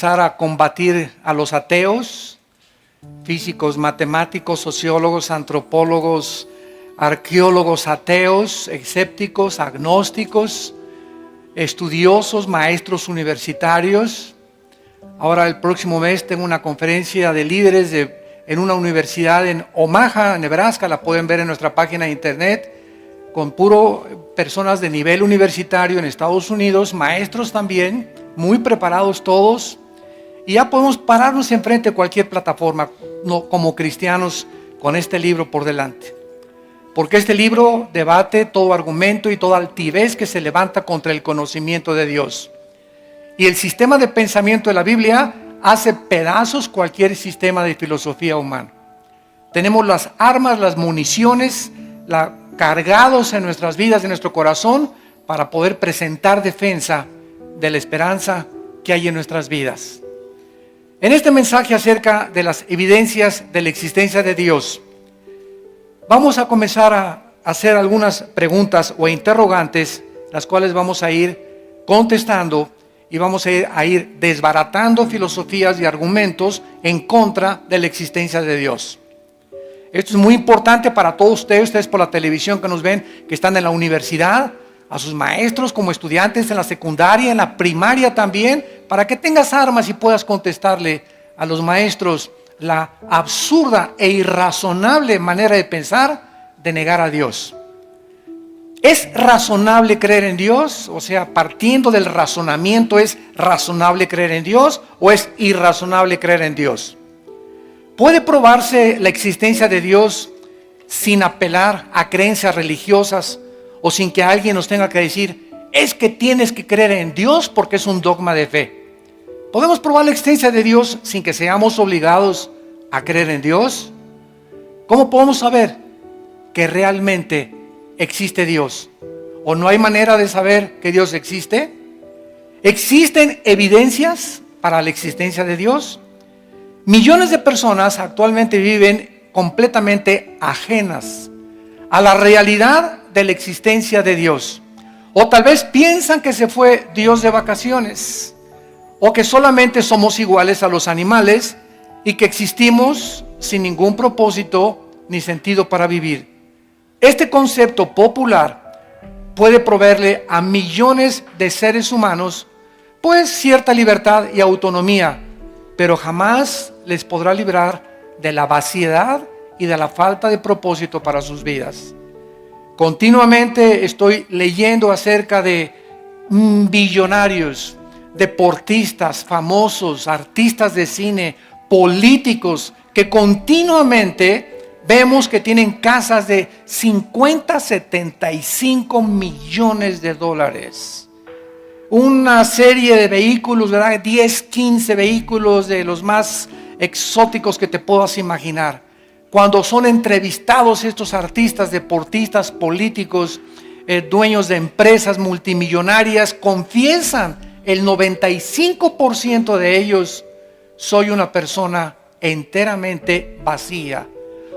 A combatir a los ateos, físicos, matemáticos, sociólogos, antropólogos, arqueólogos ateos, escépticos, agnósticos, estudiosos, maestros universitarios. Ahora el próximo mes tengo una conferencia de líderes en una universidad en Omaha, Nebraska, la pueden ver en nuestra página de internet, con puro personas de nivel universitario en Estados Unidos, maestros también, muy preparados todos. Y ya podemos pararnos enfrente de cualquier plataforma, como cristianos, con este libro por delante. Porque este libro debate todo argumento y toda altivez que se levanta contra el conocimiento de Dios. Y el sistema de pensamiento de la Biblia hace pedazos cualquier sistema de filosofía humana. Tenemos las armas, las municiones, cargados en nuestras vidas, en nuestro corazón, para poder presentar defensa de la esperanza que hay en nuestras vidas. En este mensaje acerca de las evidencias de la existencia de Dios, vamos a comenzar a hacer algunas preguntas o interrogantes, las cuales vamos a ir contestando y vamos a ir desbaratando filosofías y argumentos en contra de la existencia de Dios. Esto es muy importante para todos ustedes por la televisión que nos ven, que están en la universidad, a sus maestros como estudiantes en la secundaria, en la primaria también, para que tengas armas y puedas contestarle a los maestros la absurda e irrazonable manera de pensar de negar a Dios. ¿Es razonable creer en Dios? O sea, partiendo del razonamiento, ¿es razonable creer en Dios o es irrazonable creer en Dios? ¿Puede probarse la existencia de Dios sin apelar a creencias religiosas o sin que alguien nos tenga que decir, es que tienes que creer en Dios porque es un dogma de fe? ¿Podemos probar la existencia de Dios sin que seamos obligados a creer en Dios? ¿Cómo podemos saber que realmente existe Dios? ¿O no hay manera de saber que Dios existe? ¿Existen evidencias para la existencia de Dios? Millones de personas actualmente viven completamente ajenas a la realidad de la existencia de Dios. O tal vez piensan que se fue Dios de vacaciones, o que solamente somos iguales a los animales y que existimos sin ningún propósito ni sentido para vivir. Este concepto popular puede proveerle a millones de seres humanos pues cierta libertad y autonomía, pero jamás les podrá librar de la vaciedad y de la falta de propósito para sus vidas. Continuamente estoy leyendo acerca de billonarios, deportistas, famosos, artistas de cine, políticos, que continuamente vemos que tienen casas de 50, 75 millones de dólares. Una serie de vehículos, ¿verdad? 10, 15 vehículos de los más exóticos que te puedas imaginar. Cuando son entrevistados estos artistas, deportistas, políticos, dueños de empresas multimillonarias, confiesan el 95% de ellos: soy una persona enteramente vacía,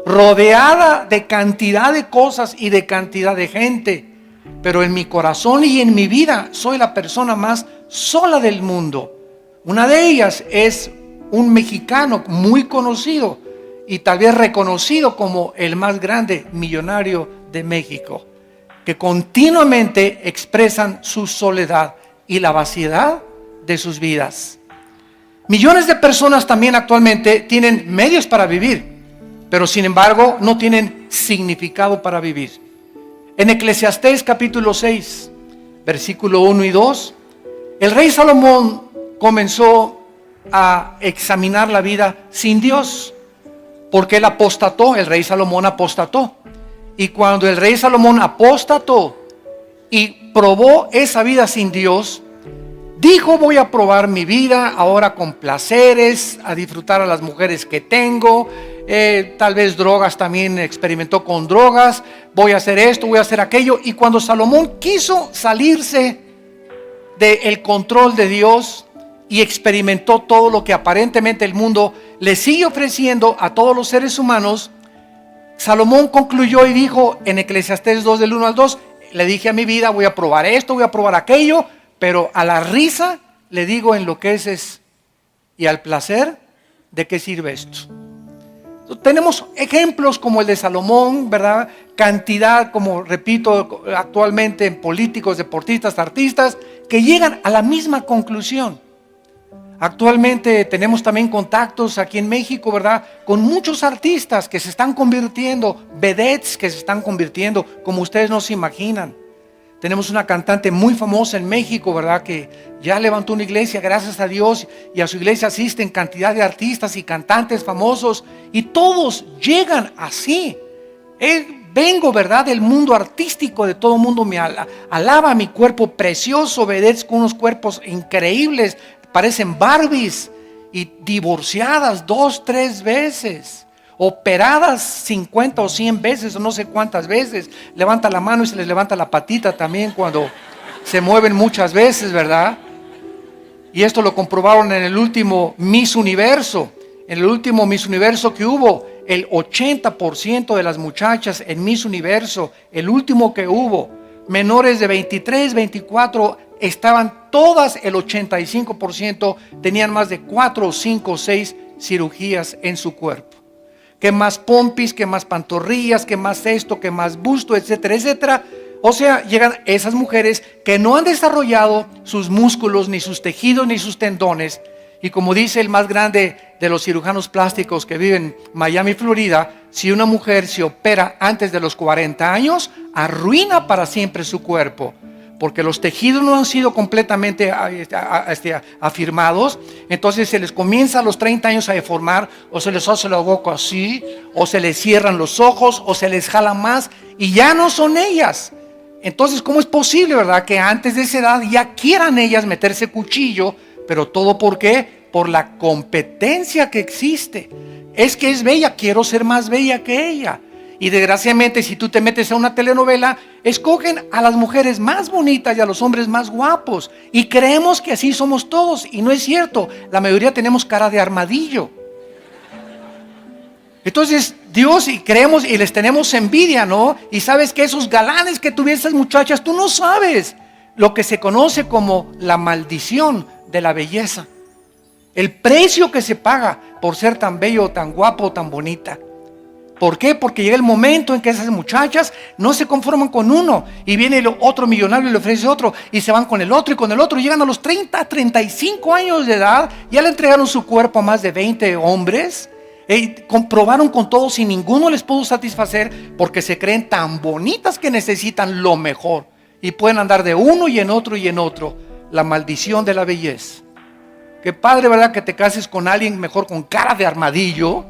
rodeada de cantidad de cosas y de cantidad de gente, pero en mi corazón y en mi vida soy la persona más sola del mundo. Una de ellas es un mexicano muy conocido y tal vez reconocido como el más grande millonario de México, que continuamente expresan su soledad y la vaciedad de sus vidas. Millones de personas también actualmente tienen medios para vivir, pero sin embargo no tienen significado para vivir. En Eclesiastés capítulo 6, versículo 1 y 2, el rey Salomón comenzó a examinar la vida sin Dios, porque él apostató, el rey Salomón apostató. Y cuando el rey Salomón apostató y probó esa vida sin Dios, dijo: voy a probar mi vida ahora con placeres, a disfrutar a las mujeres que tengo, tal vez drogas, también experimentó con drogas, voy a hacer esto, voy a hacer aquello. Y cuando Salomón quiso salirse del control de Dios y experimentó todo lo que aparentemente el mundo le sigue ofreciendo a todos los seres humanos, Salomón concluyó y dijo en Eclesiastés 2 del 1 al 2, le dije a mi vida: voy a probar esto, voy a probar aquello, pero a la risa le digo, enloqueces y al placer, ¿de qué sirve esto? Tenemos ejemplos como el de Salomón, ¿verdad? Cantidad, como repito, actualmente en políticos, deportistas, artistas, que llegan a la misma conclusión. Actualmente tenemos también contactos aquí en México, ¿verdad? Con muchos artistas que se están convirtiendo, vedettes que se están convirtiendo, como ustedes no se imaginan. Tenemos una cantante muy famosa en México, ¿verdad? Que ya levantó una iglesia, gracias a Dios, y a su iglesia asisten cantidad de artistas y cantantes famosos, y todos llegan así. Vengo, ¿verdad? Del mundo artístico, de todo el mundo me alaba mi cuerpo precioso, vedettes con unos cuerpos increíbles, parecen Barbies, y divorciadas 2, 3 veces. Operadas 50 o 100 veces o no sé cuántas veces. Levanta la mano y se les levanta la patita también cuando se mueven muchas veces, ¿verdad? Y esto lo comprobaron en el último Miss Universo. En el último Miss Universo que hubo, el 80% de las muchachas en Miss Universo, el último que hubo, menores de 23, 24, estaban todas, el 85% tenían más de 4, 5, 6 cirugías en su cuerpo. Que más pompis, que más pantorrillas, que más esto, que más busto, etcétera, etcétera. O sea, llegan esas mujeres que no han desarrollado sus músculos, ni sus tejidos, ni sus tendones. Y como dice el más grande de los cirujanos plásticos que vive en Miami, Florida, si una mujer se opera antes de los 40 años, arruina para siempre su cuerpo. Porque los tejidos no han sido completamente afirmados, entonces se les comienza a los 30 años a deformar, o se les hace la boca así, o se les cierran los ojos, o se les jala más, y ya no son ellas. Entonces, ¿cómo es posible, verdad, que antes de esa edad ya quieran ellas meterse cuchillo? Pero todo ¿por qué? Por la competencia que existe. Es que es bella, quiero ser más bella que ella. Y desgraciadamente, si tú te metes a una telenovela, escogen a las mujeres más bonitas y a los hombres más guapos. Y creemos que así somos todos. Y no es cierto. La mayoría tenemos cara de armadillo. Entonces, Dios, y creemos y les tenemos envidia, ¿no? Y sabes que esos galanes que tuvieron esas muchachas, tú no sabes lo que se conoce como la maldición de la belleza. El precio que se paga por ser tan bello, tan guapo, tan bonita. ¿Por qué? Porque llega el momento en que esas muchachas no se conforman con uno y viene el otro millonario y le ofrece otro y se van con el otro y con el otro y llegan a los 30, 35 años de edad, ya le entregaron su cuerpo a más de 20 hombres, comprobaron con todos y ninguno les pudo satisfacer porque se creen tan bonitas que necesitan lo mejor y pueden andar de uno y en otro y en otro. La maldición de la belleza. Qué padre, ¿verdad? Que te cases con alguien mejor con cara de armadillo,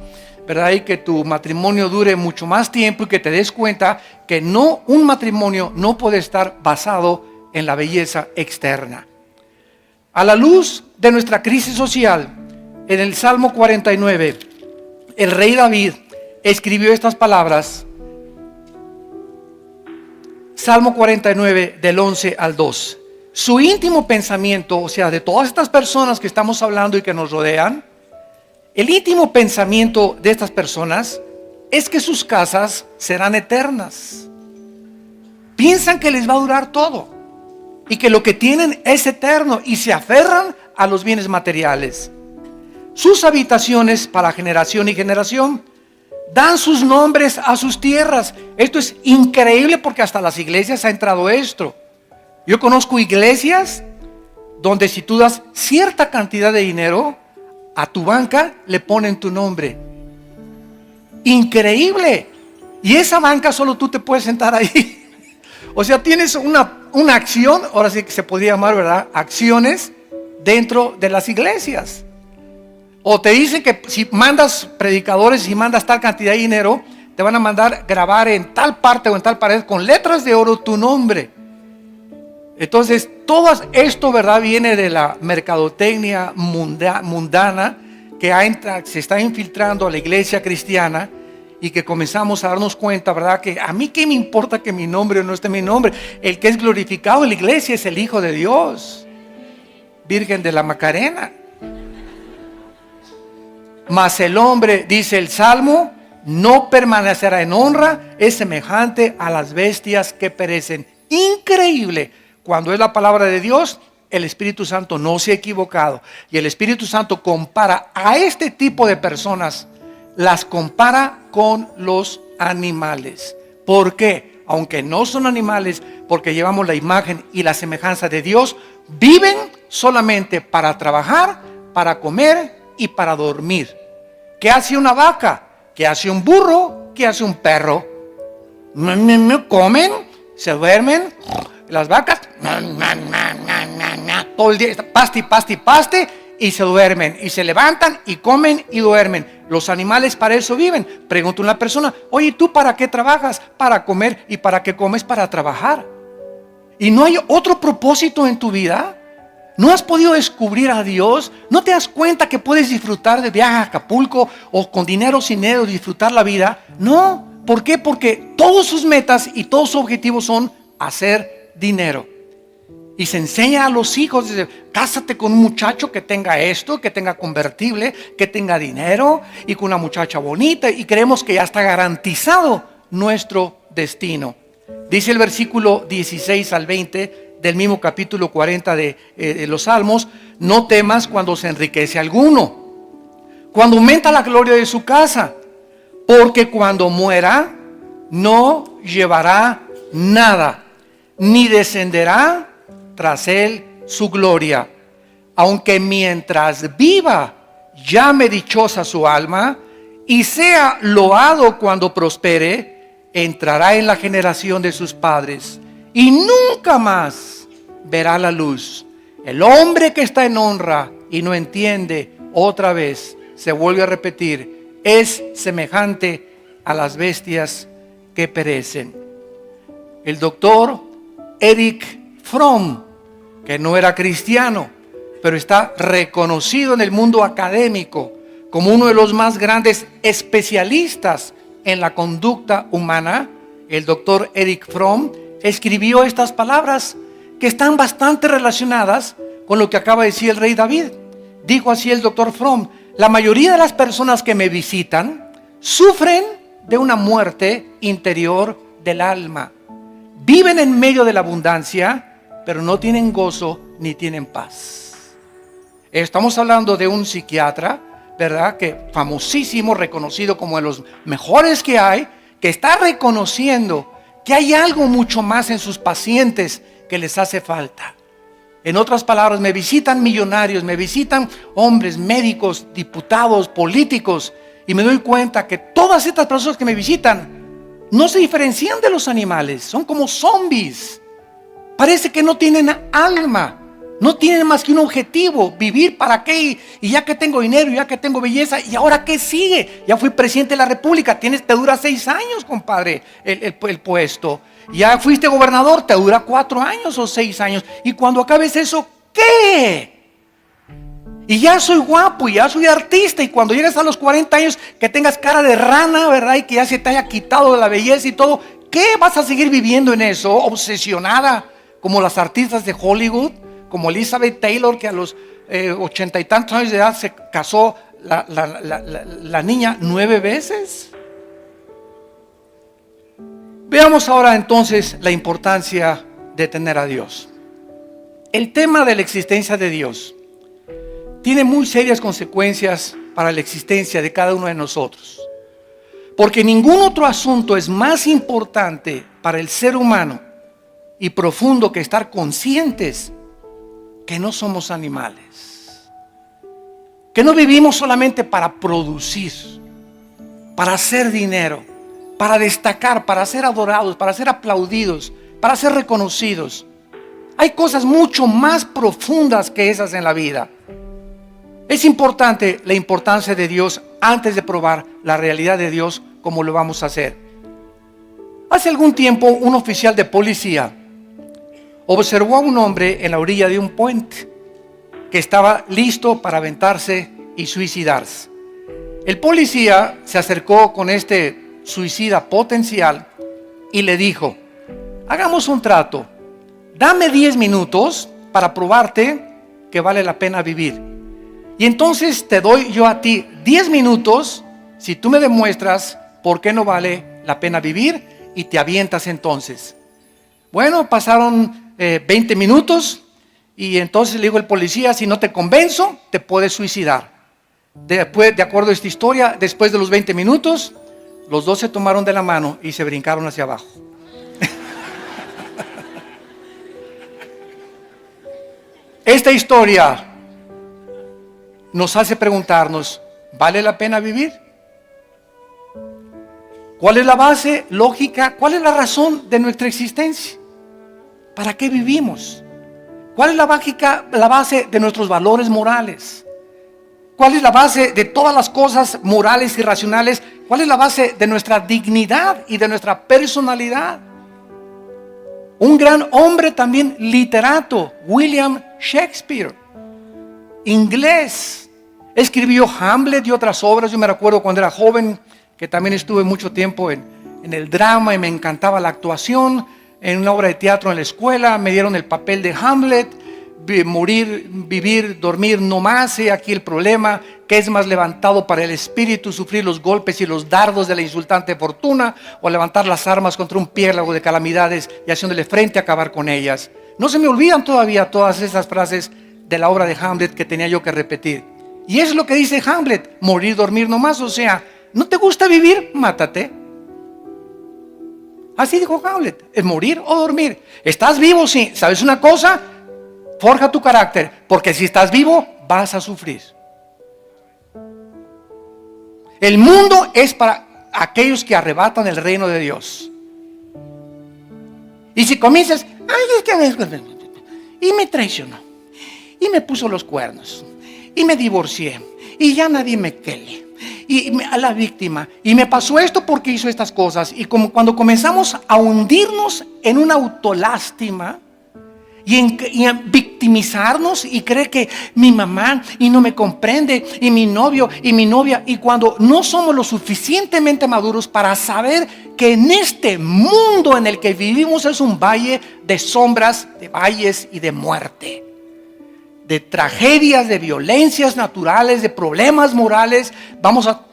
¿verdad? Y que tu matrimonio dure mucho más tiempo y que te des cuenta que un matrimonio no puede estar basado en la belleza externa. A la luz de nuestra crisis social, en el Salmo 49, el rey David escribió estas palabras. Salmo 49 del 11 al 2. Su íntimo pensamiento, o sea, de todas estas personas que estamos hablando y que nos rodean, el íntimo pensamiento de estas personas es que sus casas serán eternas. Piensan que les va a durar todo y que lo que tienen es eterno y se aferran a los bienes materiales. Sus habitaciones para generación y generación dan sus nombres a sus tierras. Esto es increíble porque hasta las iglesias ha entrado esto. Yo conozco iglesias donde si tú das cierta cantidad de dinero, a tu banca le ponen tu nombre. Increíble. Y esa banca solo tú te puedes sentar ahí. O sea, tienes una acción, ahora sí que se podría llamar, ¿verdad? Acciones dentro de las iglesias. O te dicen que si mandas predicadores y mandas tal cantidad de dinero, te van a mandar grabar en tal parte o en tal pared con letras de oro tu nombre. Entonces, todo esto, ¿verdad?, viene de la mercadotecnia mundana que se está infiltrando a la iglesia cristiana y que comenzamos a darnos cuenta, ¿verdad?, que a mí qué me importa que mi nombre o no esté mi nombre. El que es glorificado en la iglesia es el Hijo de Dios, Virgen de la Macarena. Mas el hombre, dice el Salmo, no permanecerá en honra, es semejante a las bestias que perecen. Increíble. Cuando es la palabra de Dios, el Espíritu Santo no se ha equivocado. Y el Espíritu Santo compara a este tipo de personas, las compara con los animales. ¿Por qué? Aunque no son animales, porque llevamos la imagen y la semejanza de Dios, viven solamente para trabajar, para comer y para dormir. ¿Qué hace una vaca? ¿Qué hace un burro? ¿Qué hace un perro? Comen, se duermen. Las vacas todo el día paste y se duermen, y se levantan y comen y duermen. Los animales para eso viven. Pregunta una persona: oye, ¿tú para qué trabajas? Para comer. ¿Y para qué comes? Para trabajar. ¿Y no hay otro propósito en tu vida? ¿No has podido descubrir a Dios? ¿No te das cuenta que puedes disfrutar de viaje a Acapulco o con dinero, sin dinero, disfrutar la vida? No. ¿Por qué? Porque todos sus metas y todos sus objetivos son hacer dinero. Y se enseña a los hijos: cásate con un muchacho que tenga esto, que tenga convertible, que tenga dinero, y con una muchacha bonita, y creemos que ya está garantizado nuestro destino. Dice el versículo 16 al 20 del mismo capítulo 40 de los Salmos: no temas cuando se enriquece alguno, cuando aumenta la gloria de su casa, porque cuando muera no llevará nada, ni descenderá tras él su gloria. Aunque mientras viva llame dichosa su alma y sea loado cuando prospere, entrará en la generación de sus padres y nunca más verá la luz. El hombre que está en honra y no entiende, otra vez se vuelve a repetir, es semejante a las bestias que perecen. El doctor Erich Fromm, que no era cristiano, pero está reconocido en el mundo académico como uno de los más grandes especialistas en la conducta humana, el doctor Erich Fromm escribió estas palabras que están bastante relacionadas con lo que acaba de decir el rey David. Dijo así el doctor Fromm: la mayoría de las personas que me visitan sufren de una muerte interior del alma. Viven en medio de la abundancia, pero no tienen gozo ni tienen paz. Estamos hablando de un psiquiatra, ¿verdad?, que famosísimo, reconocido como de los mejores que hay, que está reconociendo que hay algo mucho más en sus pacientes que les hace falta. En otras palabras, me visitan millonarios, me visitan hombres, médicos, diputados, políticos, y me doy cuenta que todas estas personas que me visitan no se diferencian de los animales, son como zombies. Parece que no tienen alma, no tienen más que un objetivo: vivir para qué, y ya que tengo dinero, ya que tengo belleza, ¿y ahora qué sigue? Ya fui presidente de la república, te dura 6 años, compadre, el puesto. Ya fuiste gobernador, te dura 4 años o 6 años, y cuando acabes eso, ¿qué? Y ya soy guapo, y ya soy artista, y cuando llegues a los 40 años que tengas cara de rana, ¿verdad?, y que ya se te haya quitado de la belleza y todo, ¿qué? ¿Vas a seguir viviendo en eso, obsesionada como las artistas de Hollywood, como Elizabeth Taylor, que a los 80 y tantos años de edad se casó la niña 9 veces? Veamos ahora entonces la importancia de tener a Dios. El tema de la existencia de Dios tiene muy serias consecuencias para la existencia de cada uno de nosotros, porque ningún otro asunto es más importante para el ser humano y profundo que estar conscientes que no somos animales, que no vivimos solamente para producir, para hacer dinero, para destacar, para ser adorados, para ser aplaudidos, para ser reconocidos. Hay cosas mucho más profundas que esas en la vida. Es importante la importancia de Dios antes de probar la realidad de Dios, como lo vamos a hacer. Hace algún tiempo, un oficial de policía observó a un hombre en la orilla de un puente que estaba listo para aventarse y suicidarse. El policía se acercó con este suicida potencial y le dijo: hagamos un trato, dame 10 minutos para probarte que vale la pena vivir. Y entonces te doy yo a ti 10 minutos si tú me demuestras por qué no vale la pena vivir, y te avientas entonces. Bueno, pasaron 20 minutos Y entonces le dijo el policía, si no te convenzo, te puedes suicidar. Después, de acuerdo a esta historia, después de los 20 minutos, los dos se tomaron de la mano y se brincaron hacia abajo. Esta historia nos hace preguntarnos, ¿vale la pena vivir? ¿Cuál es la base lógica? ¿Cuál es la razón de nuestra existencia? ¿Para qué vivimos? ¿Cuál es la base de nuestros valores morales? ¿Cuál es la base de todas las cosas morales y racionales? ¿Cuál es la base de nuestra dignidad y de nuestra personalidad? Un gran hombre también literato, William Shakespeare, inglés, escribió Hamlet y otras obras. Yo me recuerdo cuando era joven que también estuve mucho tiempo en el drama y me encantaba la actuación. En una obra de teatro en la escuela me dieron el papel de Hamlet. Morir, vivir, dormir no más. He aquí el problema, que es más levantado para el espíritu sufrir los golpes y los dardos de la insultante fortuna, o levantar las armas contra un piélago de calamidades y haciéndole frente a acabar con ellas. No se me olvidan todavía todas esas frases de la obra de Hamlet que tenía yo que repetir. Y es lo que dice Hamlet: morir, dormir no más. O sea, ¿no te gusta vivir? Mátate. Así dijo Hamlet: es morir o dormir. ¿Estás vivo? Sí. ¿Sabes una cosa? Forja tu carácter, porque si estás vivo vas a sufrir. El mundo es para aquellos que arrebatan el reino de Dios. Y si comienzas, y me traicionó, y me puso los cuernos, y me divorcié, y ya nadie me quiere, y a la víctima, y me pasó esto porque hizo estas cosas, y como cuando comenzamos a hundirnos en una autolástima, y en victimizarnos y creer que mi mamá y no me comprende, y mi novio y mi novia, y cuando no somos lo suficientemente maduros para saber que en este mundo en el que vivimos es un valle de sombras, de valles y de muerte, de tragedias, de violencias naturales, de problemas morales.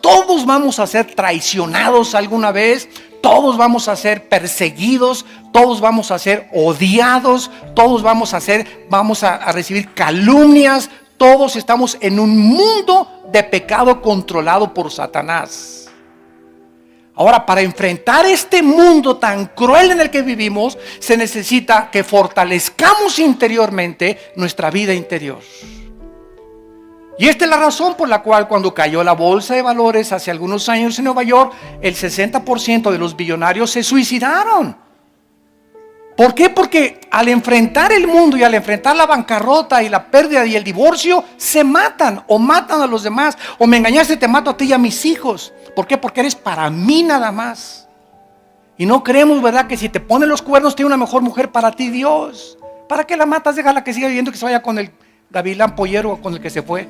Todos vamos a ser traicionados alguna vez. Todos vamos a ser perseguidos, todos vamos a ser odiados, todos vamos a recibir calumnias. Todos estamos en un mundo de pecado controlado por Satanás. Ahora, para enfrentar este mundo tan cruel en el que vivimos, se necesita que fortalezcamos interiormente nuestra vida interior. Y esta es la razón por la cual cuando cayó la bolsa de valores hace algunos años en Nueva York, el 60% de los billonarios se suicidaron. ¿Por qué? Porque al enfrentar el mundo y al enfrentar la bancarrota y la pérdida y el divorcio, se matan o matan a los demás. O me engañaste, te mato a ti y a mis hijos. ¿Por qué? Porque eres para mí nada más. Y no creemos, ¿verdad?, que si te ponen los cuernos tiene una mejor mujer para ti Dios. ¿Para qué la matas? Déjala que siga viviendo, que se vaya con el gavilán pollero o con el que se fue.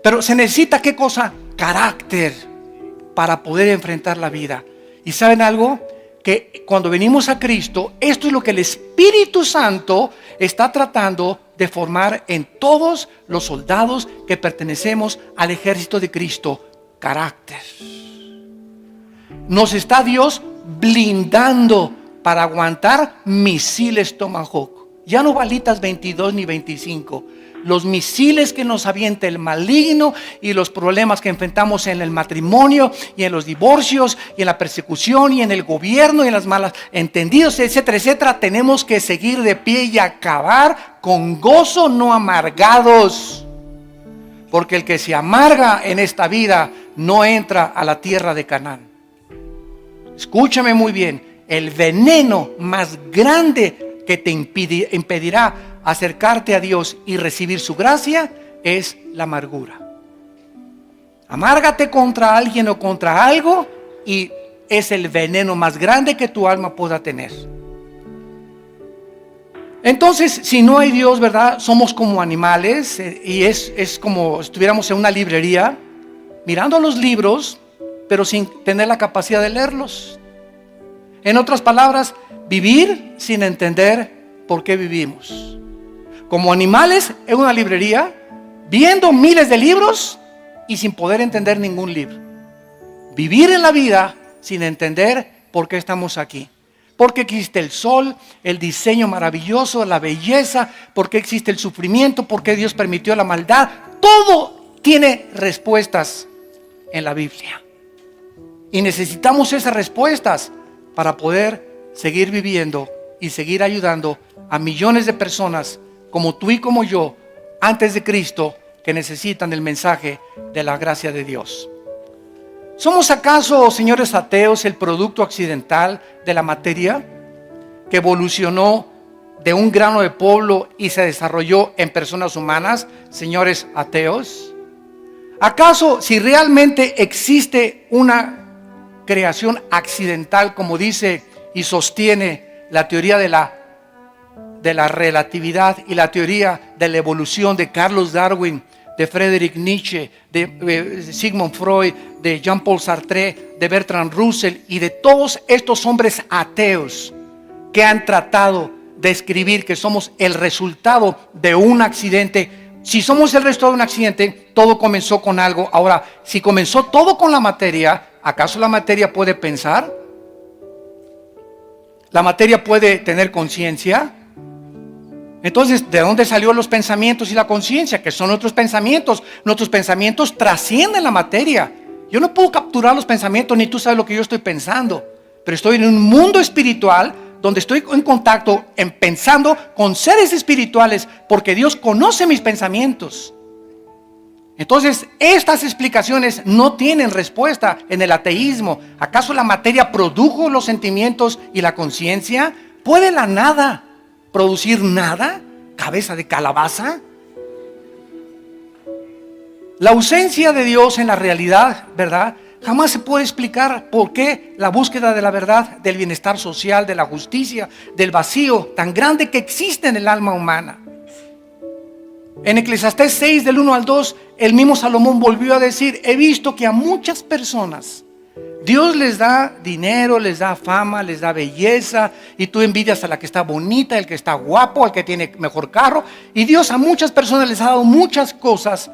Pero se necesita, ¿qué cosa? Carácter para poder enfrentar la vida. ¿Y saben algo? Que cuando venimos a Cristo, esto es lo que el Espíritu Santo está tratando de formar en todos los soldados que pertenecemos al ejército de Cristo. Carácter. Nos está Dios blindando para aguantar misiles Tomahawk. Ya no balitas 22 ni 25. Los misiles que nos avienta el maligno y los problemas que enfrentamos en el matrimonio y en los divorcios y en la persecución y en el gobierno y en las malas entendidos, etcétera, etcétera. Tenemos que seguir de pie y acabar con gozo, no amargados. Porque el que se amarga en esta vida no entra a la tierra de Canaán. Escúchame muy bien. El veneno más grande que te impedirá acercarte a Dios y recibir su gracia es la amargura. Amárgate contra alguien o contra algo y es el veneno más grande que tu alma pueda tener. Entonces, si no hay Dios, ¿verdad? Somos como animales y es como si estuviéramos en una librería mirando los libros, pero sin tener la capacidad de leerlos. En otras palabras, vivir sin entender por qué vivimos. Como animales en una librería, viendo miles de libros y sin poder entender ningún libro. Vivir en la vida sin entender por qué estamos aquí. porque existe el sol, el diseño maravilloso, la belleza, porque existe el sufrimiento, porque Dios permitió la maldad. Todo tiene respuestas en la Biblia. Y necesitamos esas respuestas para poder seguir viviendo y seguir ayudando a millones de personas como tú y como yo, antes de Cristo, que necesitan el mensaje de la gracia de Dios. ¿Somos acaso, señores ateos, el producto accidental de la materia que evolucionó de un grano de polvo y se desarrolló en personas humanas, señores ateos? ¿Acaso si realmente existe una creación accidental, como dice y sostiene la teoría de la relatividad y la teoría de la evolución de Carlos Darwin, de Friedrich Nietzsche, de Sigmund Freud, de Jean-Paul Sartre, de Bertrand Russell y de todos estos hombres ateos que han tratado de escribir que somos el resultado de un accidente? Si somos el resultado de un accidente, todo comenzó con algo. Ahora, si comenzó todo con la materia, ¿acaso la materia puede pensar? ¿La materia puede tener conciencia? Entonces, ¿de dónde salieron los pensamientos y la conciencia? Que son nuestros pensamientos. Nuestros pensamientos trascienden la materia. Yo no puedo capturar los pensamientos, ni tú sabes lo que yo estoy pensando. Pero estoy en un mundo espiritual donde estoy en contacto, pensando con seres espirituales, porque Dios conoce mis pensamientos. Entonces, estas explicaciones no tienen respuesta en el ateísmo. ¿Acaso la materia produjo los sentimientos y la conciencia? ¿Puede la nada producir nada? ¿Cabeza de calabaza? La ausencia de Dios en la realidad, ¿verdad? Jamás se puede explicar por qué la búsqueda de la verdad, del bienestar social, de la justicia, del vacío tan grande que existe en el alma humana. En Eclesiastés 6, del 1 al 2, el mismo Salomón volvió a decir: he visto que a muchas personas Dios les da dinero, les da fama, les da belleza, y tú envidias a la que está bonita, el que está guapo, al que tiene mejor carro, y Dios a muchas personas les ha dado muchas cosas,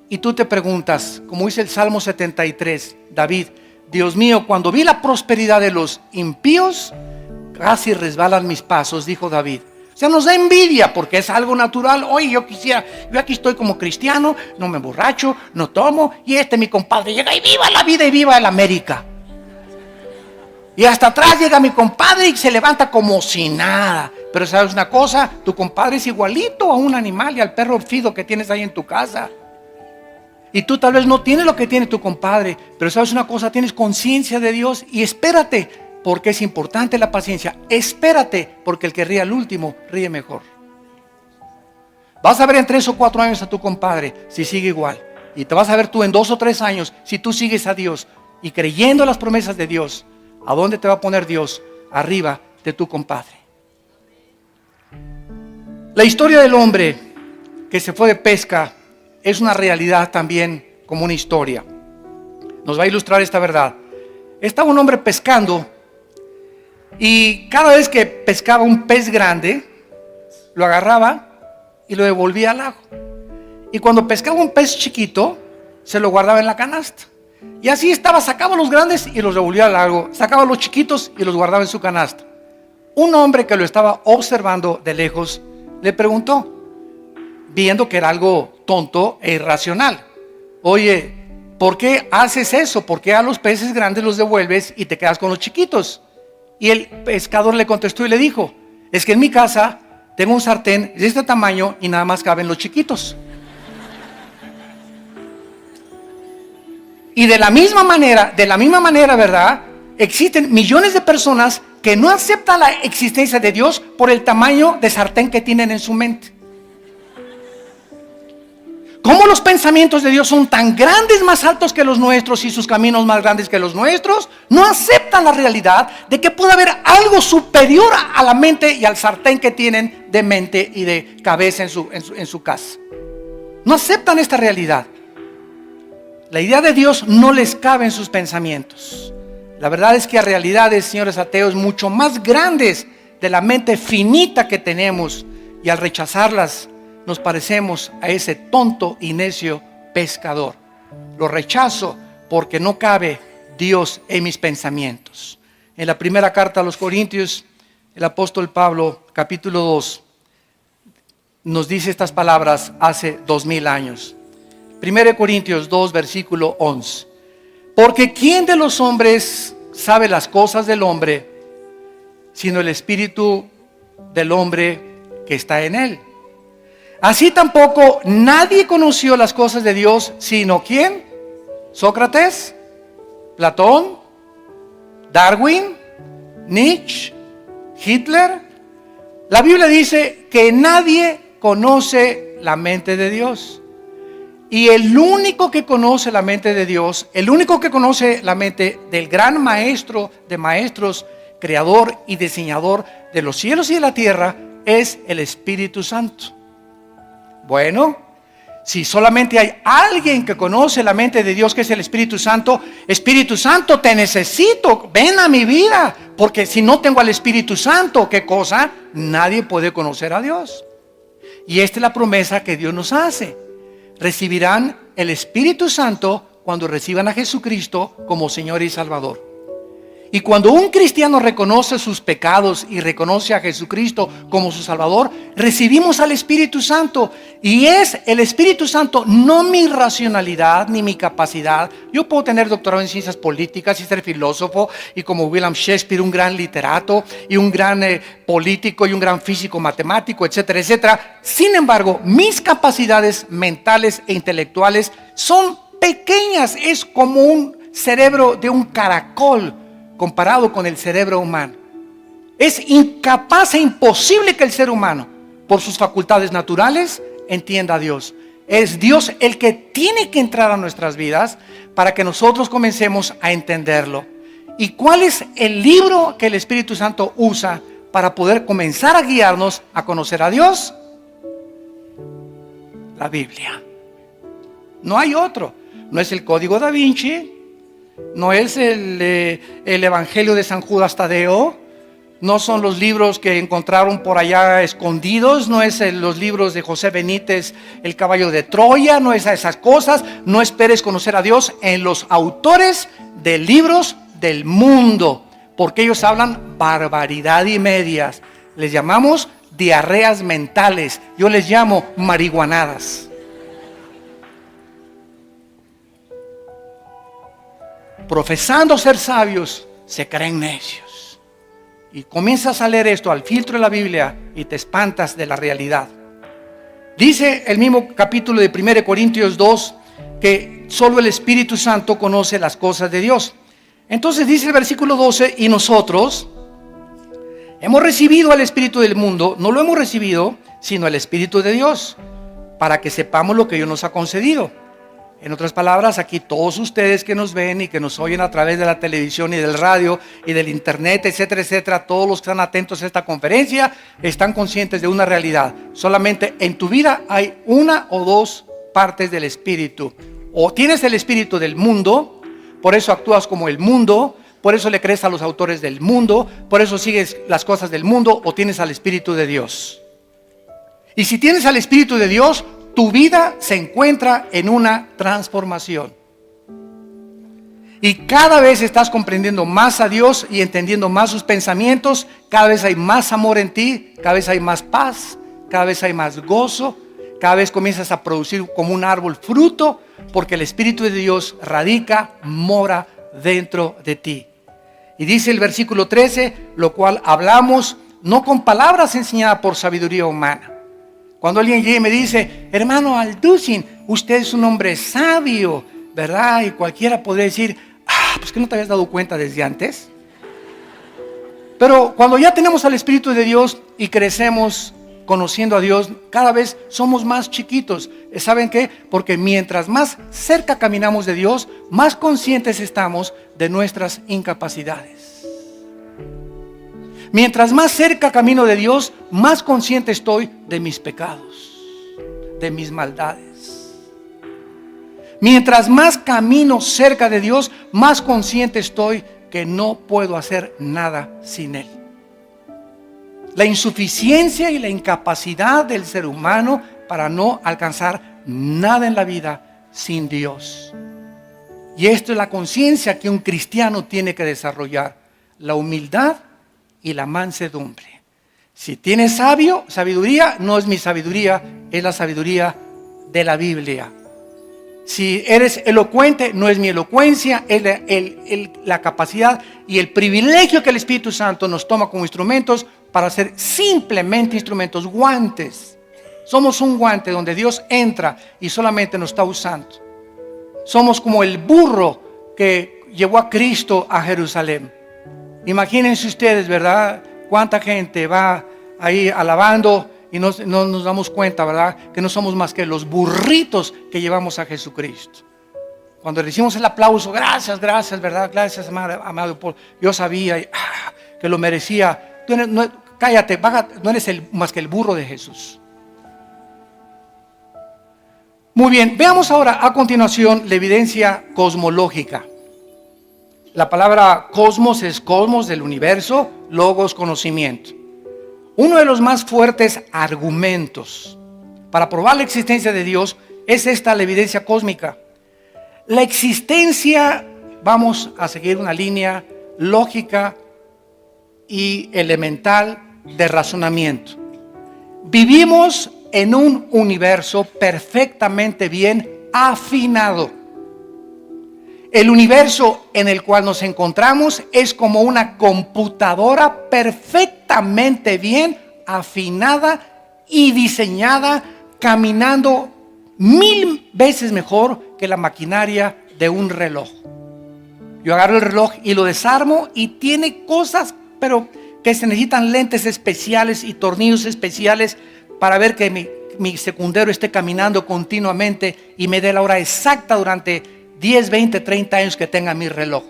y tú te preguntas, como dice el Salmo 73, David: Dios mío, cuando vi la prosperidad de los impíos, casi resbalan mis pasos, dijo David. O sea, nos da envidia porque es algo natural. Oye, yo aquí estoy como cristiano, no me emborracho, no tomo, y mi compadre llega y viva la vida y viva el América. Y hasta atrás llega mi compadre y se levanta como si nada. Pero ¿sabes una cosa? Tu compadre es igualito a un animal y al perro fido que tienes ahí en tu casa. Y tú tal vez no tienes lo que tiene tu compadre, pero ¿sabes una cosa? Tienes conciencia de Dios, y espérate, porque es importante la paciencia. Espérate, porque el que ríe al último ríe mejor. Vas a ver en 3 o 4 años a tu compadre si sigue igual, y te vas a ver tú en 2 o 3 años si tú sigues a Dios y creyendo las promesas de Dios. ¿A dónde te va a poner Dios? Arriba de tu compadre. La historia del hombre que se fue de pesca es una realidad también, como una historia. Nos va a ilustrar esta verdad. Estaba un hombre pescando, y cada vez que pescaba un pez grande, lo agarraba y lo devolvía al lago. Y cuando pescaba un pez chiquito, se lo guardaba en la canasta. Y así estaba, sacaba los grandes y los devolvía al lago, sacaba los chiquitos y los guardaba en su canasta. Un hombre que lo estaba observando de lejos le preguntó, viendo que era algo tonto e irracional: oye, ¿por qué haces eso? ¿Por qué a los peces grandes los devuelves y te quedas con los chiquitos? Y el pescador le contestó y le dijo: es que en mi casa tengo un sartén de este tamaño y nada más caben los chiquitos. Y de la misma manera, ¿verdad? Existen millones de personas que no aceptan la existencia de Dios por el tamaño de sartén que tienen en su mente. ¿Cómo los pensamientos de Dios son tan grandes, más altos que los nuestros, y sus caminos más grandes que los nuestros? No aceptan la realidad de que puede haber algo superior a la mente y al sartén que tienen de mente y de cabeza en su casa. No aceptan esta realidad. La idea de Dios no les cabe en sus pensamientos. La verdad es que hay realidades, señores ateos, mucho más grandes de la mente finita que tenemos, y al rechazarlas nos parecemos a ese tonto y necio pescador. Lo rechazo porque no cabe Dios en mis pensamientos. En la primera carta a los Corintios, el apóstol Pablo, capítulo 2, nos dice estas palabras hace 2000 años. 1 Corintios 2, versículo 11. Porque ¿quién de los hombres sabe las cosas del hombre, sino el espíritu del hombre que está en él? Así tampoco nadie conoció las cosas de Dios, sino ¿quién? Sócrates, Platón, Darwin, Nietzsche, Hitler. La Biblia dice que nadie conoce la mente de Dios. Y el único que conoce la mente de Dios, el único que conoce la mente del gran maestro de maestros, creador y diseñador de los cielos y de la tierra, es el Espíritu Santo. Bueno, si solamente hay alguien que conoce la mente de Dios, que es el Espíritu Santo, te necesito, ven a mi vida, porque si no tengo al Espíritu Santo, ¿qué cosa? Nadie puede conocer a Dios. Y esta es la promesa que Dios nos hace. Recibirán el Espíritu Santo cuando reciban a Jesucristo como Señor y Salvador. Y cuando un cristiano reconoce sus pecados y reconoce a Jesucristo como su Salvador, recibimos al Espíritu Santo. Y es el Espíritu Santo, no mi racionalidad ni mi capacidad. Yo puedo tener doctorado en ciencias políticas y ser filósofo, y como William Shakespeare, un gran literato y un gran político y un gran físico matemático, etcétera, etcétera. Sin embargo, mis capacidades mentales e intelectuales son pequeñas. Es como un cerebro de un caracol comparado con el cerebro humano. Es incapaz e imposible que el ser humano, por sus facultades naturales, entienda a Dios. Es Dios el que tiene que entrar a nuestras vidas para que nosotros comencemos a entenderlo. ¿Y cuál es el libro que el Espíritu Santo usa para poder comenzar a guiarnos a conocer a Dios? La Biblia. No hay otro. No es el Código Da Vinci, no es el Evangelio de San Judas Tadeo, no son los libros que encontraron por allá escondidos, no es los libros de José Benítez, El caballo de Troya, no es a esas cosas. No esperes conocer a Dios en los autores de libros del mundo, porque ellos hablan barbaridad y medias. Les llamamos diarreas mentales, yo les llamo marihuanadas. Profesando ser sabios, se creen necios. Y comienzas a leer esto al filtro de la Biblia y te espantas de la realidad. Dice el mismo capítulo de 1 Corintios 2 que solo el Espíritu Santo conoce las cosas de Dios. Entonces dice el versículo 12, y nosotros hemos recibido al Espíritu del mundo, no lo hemos recibido, sino el Espíritu de Dios, para que sepamos lo que Dios nos ha concedido. En otras palabras, aquí todos ustedes que nos ven y que nos oyen a través de la televisión y del radio y del internet, etcétera, etcétera, todos los que están atentos a esta conferencia están conscientes de una realidad. Solamente en tu vida hay una o dos partes del Espíritu. O tienes el Espíritu del mundo, por eso actúas como el mundo, por eso le crees a los autores del mundo, por eso sigues las cosas del mundo, o tienes al Espíritu de Dios. Y si tienes al Espíritu de Dios, tu vida se encuentra en una transformación. Y cada vez estás comprendiendo más a Dios y entendiendo más sus pensamientos. Cada vez hay más amor en ti, cada vez hay más paz, cada vez hay más gozo. Cada vez comienzas a producir como un árbol fruto, porque el Espíritu de Dios radica, mora dentro de ti. Y dice el versículo 13, lo cual hablamos no con palabras enseñadas por sabiduría humana. Cuando alguien llega y me dice, hermano Alducin, usted es un hombre sabio, ¿verdad? Y cualquiera podría decir, pues que no te habías dado cuenta desde antes. Pero cuando ya tenemos al Espíritu de Dios y crecemos conociendo a Dios, cada vez somos más chiquitos. ¿Saben qué? Porque mientras más cerca caminamos de Dios, más conscientes estamos de nuestras incapacidades. Mientras más cerca camino de Dios, más consciente estoy de mis pecados, de mis maldades. Mientras más camino cerca de Dios, más consciente estoy que no puedo hacer nada sin Él. La insuficiencia y la incapacidad del ser humano para no alcanzar nada en la vida sin Dios. Y esto es la conciencia que un cristiano tiene que desarrollar. la humildad y la mansedumbre. Si tienes sabiduría, no es mi sabiduría, es la sabiduría de la Biblia. Si eres elocuente, no es mi elocuencia, es la capacidad y el privilegio que el Espíritu Santo nos toma como instrumentos para ser simplemente instrumentos, guantes. Somos un guante donde Dios entra y solamente nos está usando. Somos como el burro que llevó a Cristo a Jerusalén. Imagínense ustedes, ¿verdad? Cuánta gente va ahí alabando y no nos damos cuenta, ¿verdad? Que no somos más que los burritos que llevamos a Jesucristo. Cuando le hicimos el aplauso, gracias, ¿verdad? Gracias, amado Paul. Yo sabía que lo merecía. Cállate, no eres más que el burro de Jesús. Muy bien, veamos ahora a continuación la evidencia cosmológica. La palabra cosmos es cosmos del universo, logos, conocimiento. Uno de los más fuertes argumentos para probar la existencia de Dios es esta, la evidencia cósmica. La existencia, vamos a seguir una línea lógica y elemental de razonamiento. Vivimos en un universo perfectamente bien afinado. El universo en el cual nos encontramos es como una computadora perfectamente bien afinada y diseñada, caminando 1000 veces mejor que la maquinaria de un reloj. Yo agarro el reloj y lo desarmo y tiene cosas, pero que se necesitan lentes especiales y tornillos especiales para ver que mi secundero esté caminando continuamente y me dé la hora exacta durante 10, 20, 30 años que tenga mi reloj.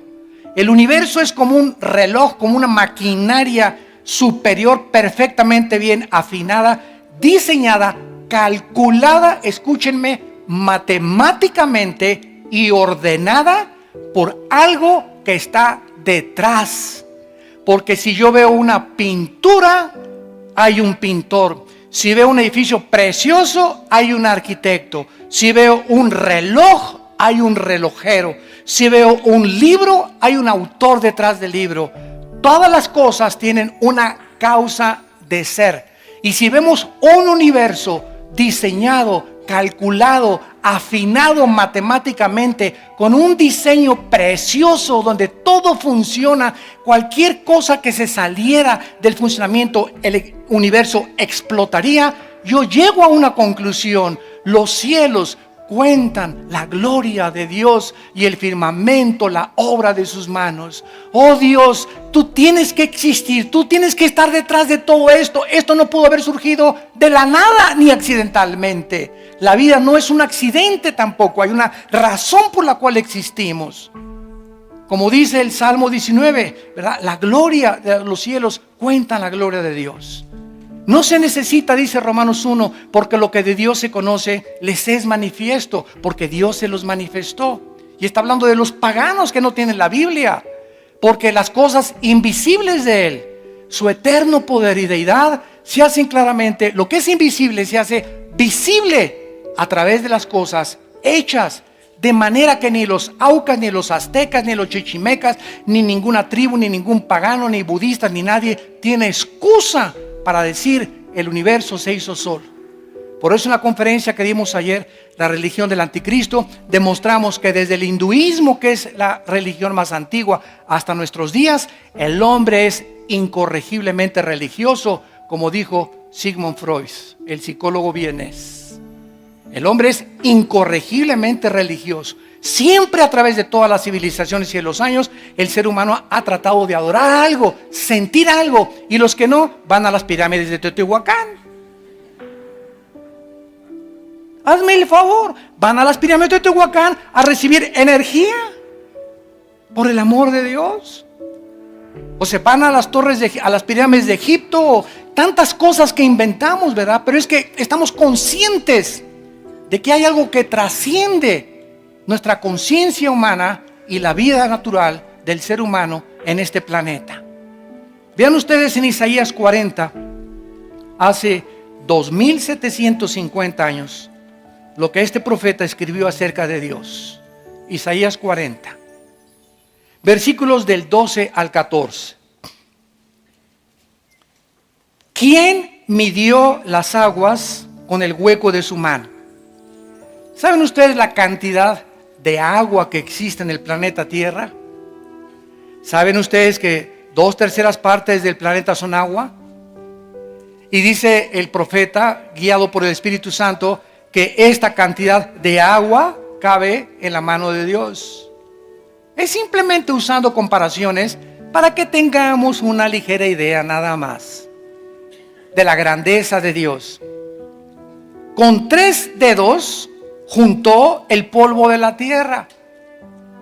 El universo es como un reloj, como una maquinaria superior perfectamente bien afinada, diseñada, calculada, escúchenme, matemáticamente y ordenada por algo que está detrás. Porque si yo veo una pintura, hay un pintor. Si veo un edificio precioso, hay un arquitecto. Si veo un reloj, hay un relojero. Si veo un libro, hay un autor detrás del libro. Todas las cosas tienen una causa de ser. Y si vemos un universo diseñado, calculado, afinado matemáticamente, con un diseño precioso donde todo funciona, cualquier cosa que se saliera del funcionamiento, el universo explotaría. Yo llego a una conclusión: los cielos cuentan la gloria de Dios y el firmamento la obra de sus manos. Oh Dios, tú tienes que existir, tú tienes que estar detrás de todo esto. Esto no pudo haber surgido de la nada ni accidentalmente. La vida no es un accidente tampoco, hay una razón por la cual existimos. Como dice el Salmo 19, ¿verdad? La gloria de los cielos cuentan la gloria de Dios. No se necesita, dice Romanos 1, porque lo que de Dios se conoce les es manifiesto, porque Dios se los manifestó. Y está hablando de los paganos que no tienen la Biblia, porque las cosas invisibles de Él, su eterno poder y deidad, se hacen claramente. Lo que es invisible se hace visible a través de las cosas hechas, de manera que ni los aucas, ni los aztecas, ni los chichimecas, ni ninguna tribu, ni ningún pagano, ni budista, ni nadie tiene excusa para decir el universo se hizo solo. Por eso en la conferencia que dimos ayer, la religión del anticristo, demostramos que desde el hinduismo, que es la religión más antigua, hasta nuestros días, el hombre es incorregiblemente religioso, como dijo Sigmund Freud, el psicólogo vienés. El hombre es incorregiblemente religioso. Siempre a través de todas las civilizaciones y de los años, el ser humano ha tratado de adorar algo, sentir algo, y los que no van a las pirámides de Teotihuacán. Hazme el favor, van a las pirámides de Teotihuacán a recibir energía, por el amor de Dios. O se van a las a las pirámides de Egipto, tantas cosas que inventamos, ¿verdad? Pero es que estamos conscientes de que hay algo que trasciende nuestra conciencia humana y la vida natural del ser humano en este planeta. Vean ustedes en Isaías 40, hace 2750 años, lo que este profeta escribió acerca de Dios. Isaías 40, versículos del 12 al 14. ¿quién midió las aguas con el hueco de su mano? ¿Saben ustedes la cantidad de agua que existe en el planeta Tierra? ¿Saben ustedes que 2/3 partes del planeta son agua? Y dice el profeta, guiado por el Espíritu Santo, que esta cantidad de agua cabe en la mano de Dios. Es simplemente usando comparaciones para que tengamos una ligera idea nada más de la grandeza de Dios. Con 3 dedos juntó el polvo de la tierra.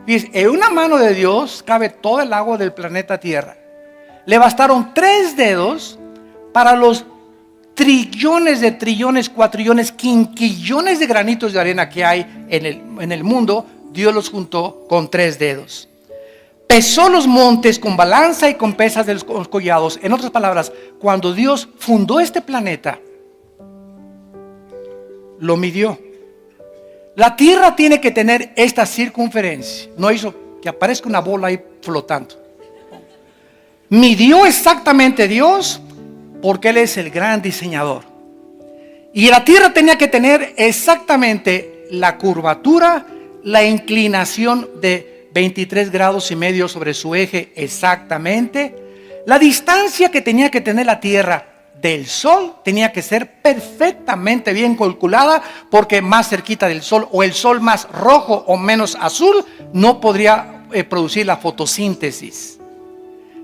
En una mano de Dios cabe todo el agua del planeta Tierra. Le bastaron 3 dedos para los trillones de trillones, cuatrillones, quinquillones de granitos de arena que hay en el mundo. Dios los juntó con 3 dedos. Pesó los montes con balanza y con pesas de los collados. En otras palabras, cuando Dios fundó este planeta, lo midió. La tierra tiene que tener esta circunferencia. No hizo que aparezca una bola ahí flotando. Midió exactamente Dios, porque Él es el gran diseñador. Y la tierra tenía que tener exactamente la curvatura, la inclinación de 23 grados y medio sobre su eje exactamente. La distancia que tenía que tener la tierra del sol tenía que ser perfectamente bien calculada, porque más cerquita del sol, o el sol más rojo o menos azul, no podría producir la fotosíntesis.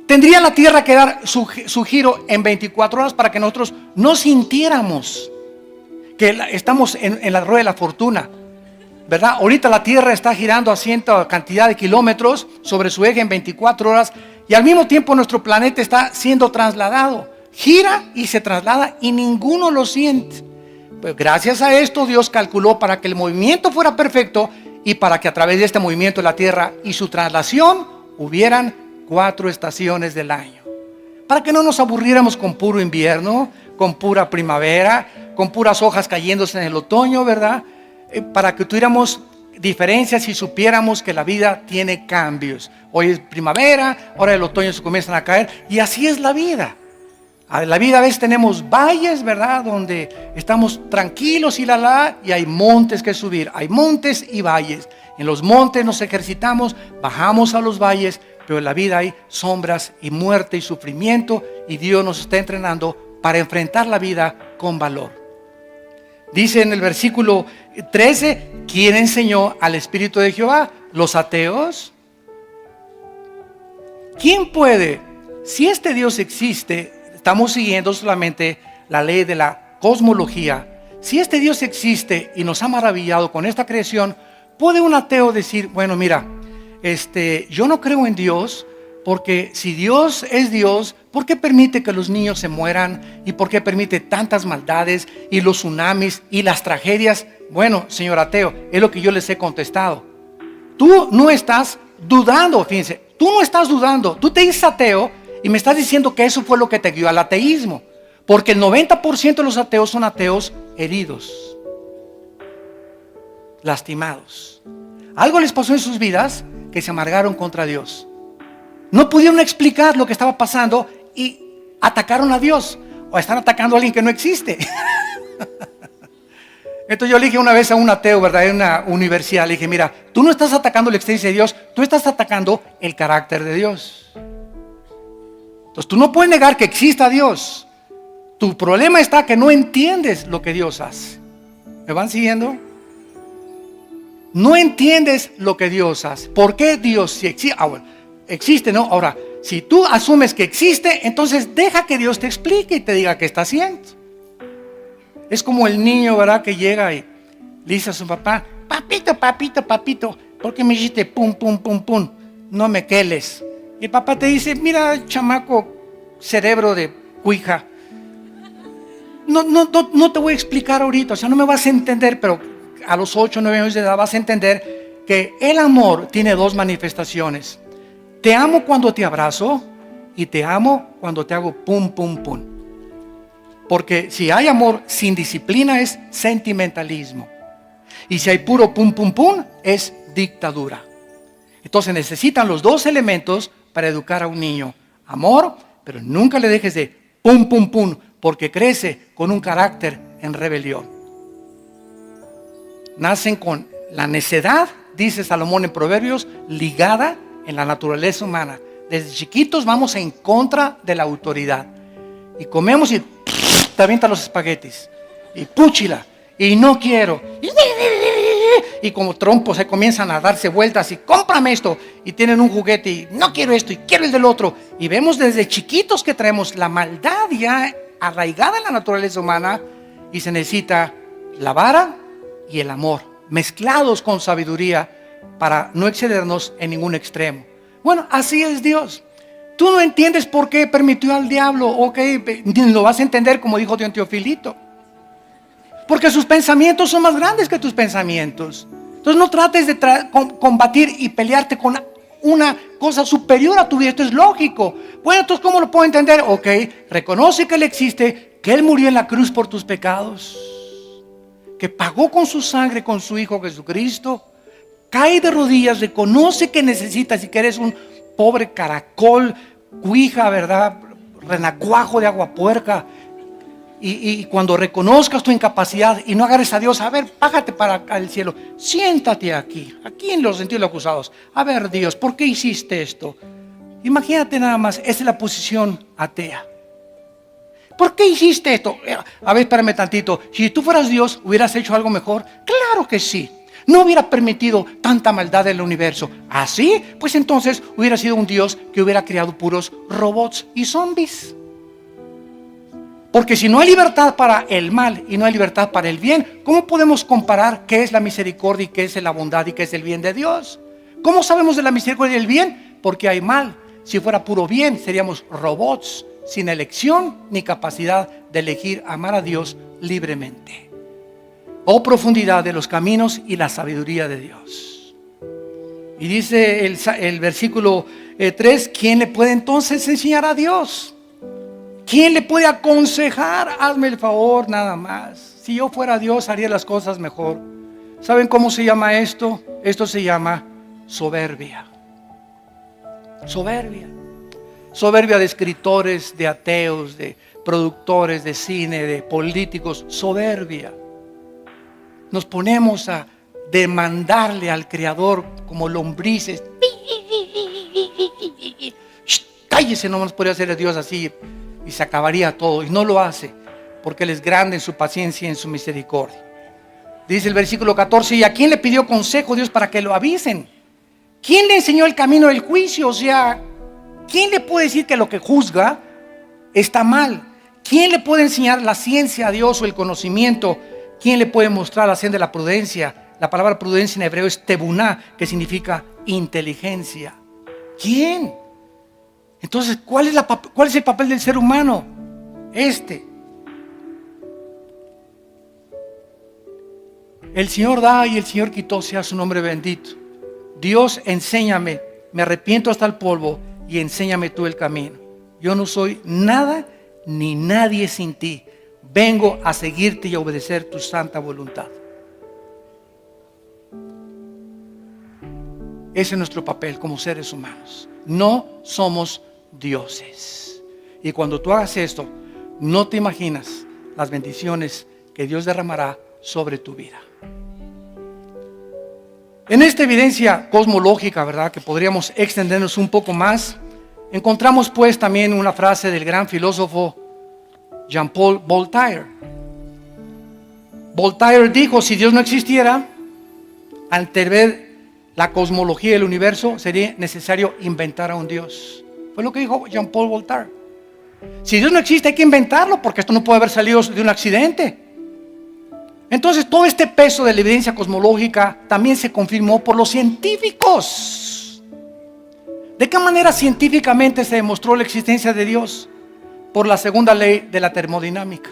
Tendría la tierra que dar su giro en 24 horas para que nosotros no sintiéramos que estamos en la rueda de la fortuna, ¿verdad? Ahorita la tierra está girando a cierta cantidad de kilómetros sobre su eje en 24 horas, y al mismo tiempo nuestro planeta está siendo trasladado. Gira y se traslada y ninguno lo siente. Pues gracias a esto Dios calculó para que el movimiento fuera perfecto, y para que a través de este movimiento de la tierra y su traslación hubieran 4 estaciones del año. Para que no nos aburriéramos con puro invierno, con pura primavera, con puras hojas cayéndose en el otoño, ¿verdad? Para que tuviéramos diferencias y supiéramos que la vida tiene cambios. Hoy es primavera, ahora el otoño se comienzan a caer, y así es la vida. La vida a veces tenemos valles, ¿verdad? Donde estamos tranquilos y hay montes que subir. Hay montes y valles. En los montes nos ejercitamos, bajamos a los valles, pero en la vida hay sombras y muerte y sufrimiento, y Dios nos está entrenando para enfrentar la vida con valor. Dice en el versículo 13, ¿quién enseñó al Espíritu de Jehová? ¿Los ateos? ¿Quién puede? Si este Dios existe, estamos siguiendo solamente la ley de la cosmología. Si este Dios existe y nos ha maravillado con esta creación, ¿puede un ateo decir, bueno, mira, yo no creo en Dios, porque si Dios es Dios, ¿por qué permite que los niños se mueran? ¿Y por qué permite tantas maldades y los tsunamis y las tragedias? Bueno, señor ateo, es lo que yo les he contestado. Tú no estás dudando, fíjense, tú no estás dudando, tú te dices ateo y me estás diciendo que eso fue lo que te guió al ateísmo, porque el 90% de los ateos son ateos heridos, lastimados. Algo les pasó en sus vidas que se amargaron contra Dios. No pudieron explicar lo que estaba pasando y atacaron a Dios, o están atacando a alguien que no existe. Entonces yo le dije una vez a un ateo, ¿verdad? En una universidad, le dije, mira, tú no estás atacando la existencia de Dios, tú estás atacando el carácter de Dios. Entonces tú no puedes negar que exista Dios. Tu problema está que no entiendes lo que Dios hace. ¿Me van siguiendo? No entiendes lo que Dios hace. ¿Por qué Dios sí existe? Bueno, existe, ¿no? Ahora, si tú asumes que existe, entonces deja que Dios te explique y te diga qué está haciendo. Es como el niño, ¿verdad? Que llega y le dice a su papá, papito, papito, papito, ¿por qué me hiciste pum, pum, pum, pum? No me queles. Y el papá te dice, mira, chamaco, cerebro de cuija, no te voy a explicar ahorita, o sea, no me vas a entender, pero a los 8 o 9 años de edad vas a entender que el amor tiene 2 manifestaciones. Te amo cuando te abrazo y te amo cuando te hago pum, pum, pum. Porque si hay amor sin disciplina es sentimentalismo. Y si hay puro pum, pum, pum es dictadura. Entonces necesitan los 2 elementos para educar a un niño. Amor, pero nunca le dejes de pum, pum, pum. porque crece con un carácter en rebelión. Nacen con la necedad, dice Salomón en Proverbios, ligada en la naturaleza humana. Desde chiquitos vamos en contra de la autoridad. Y comemos y te avientan los espaguetis. Y púchila. Y no quiero. Y como trompos se comienzan a darse vueltas y cómprame esto. Y tienen un juguete y no quiero esto y quiero el del otro. Y vemos desde chiquitos que traemos la maldad ya arraigada en la naturaleza humana. Y se necesita la vara y el amor, mezclados con sabiduría para no excedernos en ningún extremo. Bueno, así es Dios. Tú no entiendes por qué permitió al diablo. Ok, lo vas a entender como dijo Don Teofilito. Porque sus pensamientos son más grandes que tus pensamientos. Entonces no trates de combatir y pelearte con una cosa superior a tu vida. Esto es lógico. Bueno, entonces ¿cómo lo puedo entender? Ok, reconoce que Él existe, que Él murió en la cruz por tus pecados, que pagó con su sangre, con su Hijo Jesucristo. Cae de rodillas, reconoce que necesitas y que eres un pobre caracol, cuija, ¿verdad? Renacuajo de agua puerca. Y cuando reconozcas tu incapacidad y no agarres a Dios, a ver, págate para acá el cielo, siéntate aquí en los sentidos acusados. A ver, Dios, ¿por qué hiciste esto? Imagínate nada más, esa es la posición atea. ¿Por qué hiciste esto? A ver, espérame tantito. Si tú fueras Dios, ¿hubieras hecho algo mejor? Claro que sí. No hubiera permitido tanta maldad en el universo. ¿Así? Pues entonces hubiera sido un Dios que hubiera creado puros robots y zombies. Porque si no hay libertad para el mal y no hay libertad para el bien, ¿cómo podemos comparar qué es la misericordia y qué es la bondad y qué es el bien de Dios? ¿Cómo sabemos de la misericordia y el bien? Porque hay mal. Si fuera puro bien, seríamos robots sin elección ni capacidad de elegir amar a Dios libremente. Oh profundidad de los caminos y la sabiduría de Dios. Y dice el versículo 3, ¿quién le puede entonces enseñar a Dios? ¿Quién le puede aconsejar? Hazme el favor nada más. Si yo fuera Dios, haría las cosas mejor. ¿Saben cómo se llama esto? Esto se llama soberbia. Soberbia. Soberbia de escritores, de ateos, de productores de cine, de políticos. Soberbia. Nos ponemos a demandarle al Creador como lombrices. Cállese, no nos podría hacer a Dios así y se acabaría todo. Y no lo hace porque Él es grande en su paciencia y en su misericordia. Dice el versículo 14, ¿y a quién le pidió consejo Dios para que lo avisen? ¿Quién le enseñó el camino del juicio? O sea, ¿quién le puede decir que lo que juzga está mal? ¿Quién le puede enseñar la ciencia a Dios o el conocimiento? ¿Quién le puede mostrar la senda de la prudencia? La palabra prudencia en hebreo es tebuná, que significa inteligencia. ¿Quién? Entonces, ¿cuál es el papel del ser humano? El Señor da y el Señor quitó, sea su nombre bendito. Dios, enséñame, me arrepiento hasta el polvo y enséñame tú el camino. Yo no soy nada ni nadie sin ti. Vengo a seguirte y a obedecer tu santa voluntad. Ese es nuestro papel como seres humanos. No somos dioses. Y cuando tú hagas esto, no te imaginas las bendiciones que Dios derramará sobre tu vida. En esta evidencia cosmológica, ¿verdad?, que podríamos extendernos un poco más, encontramos pues también una frase del gran filósofo Jean-Paul Voltaire. Voltaire dijo, si Dios no existiera, ante ver la cosmología del universo, sería necesario inventar a un Dios. Fue lo que dijo Jean-Paul Voltaire. Si Dios no existe, hay que inventarlo, porque esto no puede haber salido de un accidente. Entonces, todo este peso de la evidencia cosmológica también se confirmó por los científicos. ¿De qué manera científicamente se demostró la existencia de Dios? Por la segunda ley de la termodinámica.